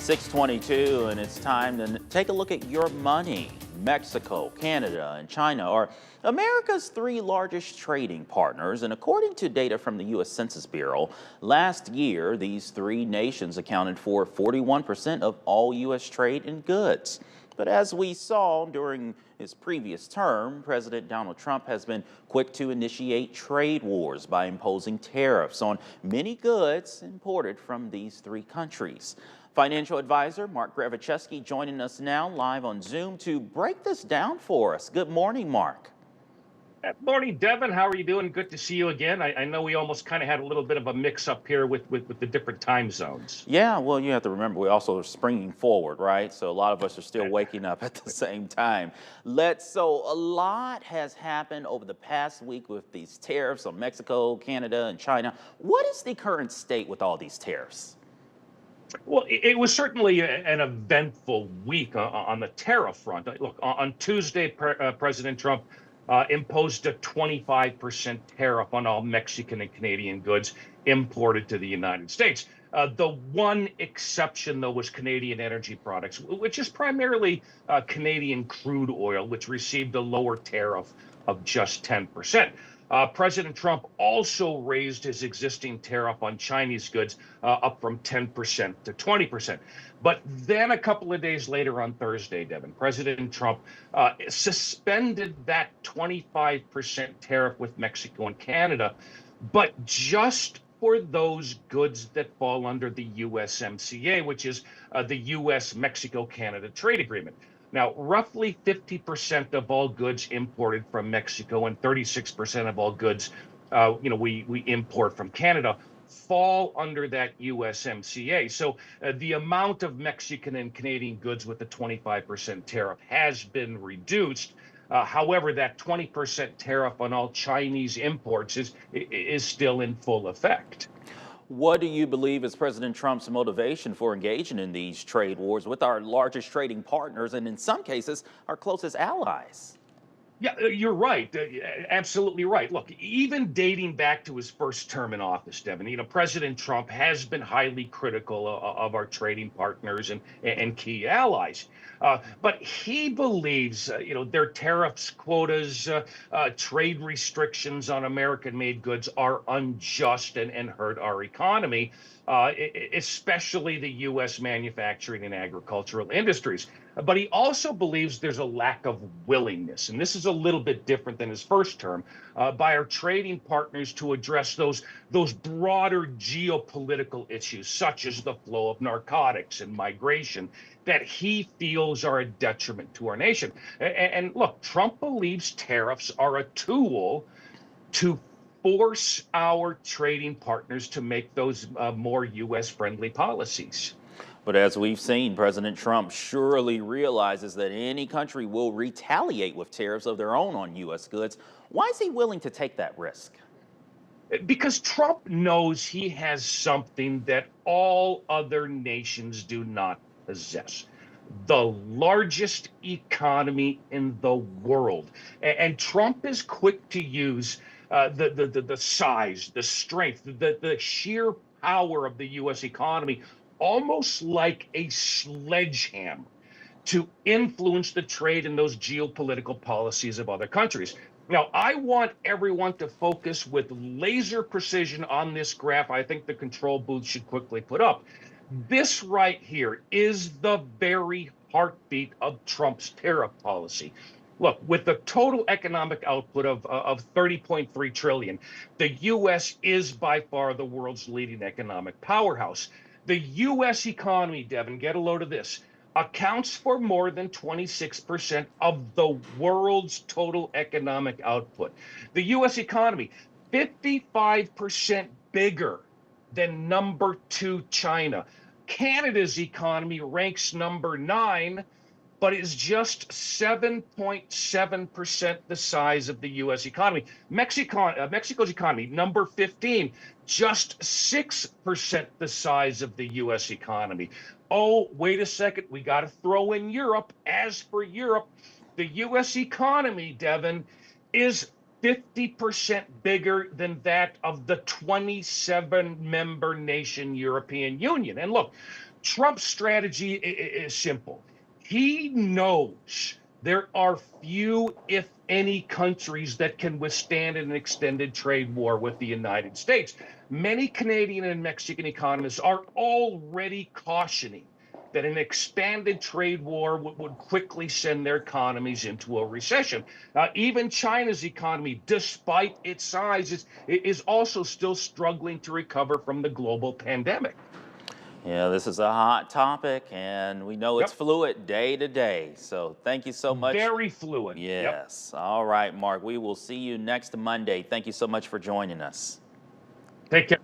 622, and it's time to take a look at your money. Mexico, Canada, and China are America's three largest trading partners, and according to data from the U.S. Census Bureau, last year these three nations accounted for 41% of all U.S. trade in goods. But as we saw during his previous term, President Donald Trump has been quick to initiate trade wars by imposing tariffs on many goods imported from these three countries. Financial advisor Mark Gravicheski joining us now live on Zoom to break this down for us. Good morning, Mark. Good morning, Devin. How are you doing? Good to see you again. I know we almost kind of had a little bit of a mix-up here with the different time zones. Yeah, well, you have to remember, we also are springing forward, right? So a lot of us are still waking up at the same time. So a lot has happened over the past week with these tariffs on Mexico, Canada, and China. What is the current state with all these tariffs? Well, it was certainly an eventful week on the tariff front. Look, on Tuesday, President Trump imposed a 25% tariff on all Mexican and Canadian goods imported to the United States. The one exception, though, was Canadian energy products, which is primarily Canadian crude oil, which received a lower tariff of just 10%. President Trump also raised his existing tariff on Chinese goods up from 10% to 20%. But then a couple of days later on Thursday, Devin, President Trump suspended that 25% tariff with Mexico and Canada, but just for those goods that fall under the USMCA, which is the U.S.-Mexico-Canada trade agreement. Now, roughly 50% of all goods imported from Mexico and 36% of all goods, we import from Canada fall under that USMCA. So the amount of Mexican and Canadian goods with the 25% tariff has been reduced. However, that 20% tariff on all Chinese imports is still in full effect. What do you believe is President Trump's motivation for engaging in these trade wars with our largest trading partners and, in some cases, our closest allies? Yeah, you're right. Absolutely right. Look, even dating back to his first term in office, Devin, President Trump has been highly critical of our trading partners and key allies. But he believes, their tariffs, quotas, trade restrictions on American-made goods are unjust and hurt our economy, especially the U.S. manufacturing and agricultural industries. But he also believes there's a lack of willingness, and this is a little bit different than his first term, by our trading partners to address those broader geopolitical issues, such as the flow of narcotics and migration, that he feels are a detriment to our nation. And look, Trump believes tariffs are a tool to force our trading partners to make those more U.S.-friendly policies. But as we've seen, President Trump surely realizes that any country will retaliate with tariffs of their own on U.S. goods. Why is he willing to take that risk? Because Trump knows he has something that all other nations do not possess: the largest economy in the world. And Trump is quick to use the size, the strength, the sheer power of the U.S. economy, almost like a sledgehammer, to influence the trade and those geopolitical policies of other countries. Now, I want everyone to focus with laser precision on this graph. I think the control booth should quickly put up. This right here is the very heartbeat of Trump's tariff policy. Look, with the total economic output of 30.3 trillion, the U.S. is by far the world's leading economic powerhouse. The U.S. economy, Devin, get a load of this, accounts for more than 26% of the world's total economic output. The U.S. economy, 55% bigger than number 2 China. Canada's economy ranks number 9, but is just 7.7% the size of the U.S. economy. Mexico's economy, number 15, just 6% the size of the U.S. economy. Oh, wait a second, we got to throw in Europe. As for Europe, the U.S. economy, Devin, is 50% bigger than that of the 27-member nation European Union. And look, Trump's strategy is simple. He knows there are few, if any, countries that can withstand an extended trade war with the United States. Many Canadian and Mexican economists are already cautioning that an expanded trade war would quickly send their economies into a recession. Even China's economy, despite its size, is also still struggling to recover from the global pandemic. Yeah, this is a hot topic, and we know it's Yep. fluid day to day. So thank you so much. Very fluid. Yep. Yes. All right, Mark. We will see you next Monday. Thank you so much for joining us. Take care.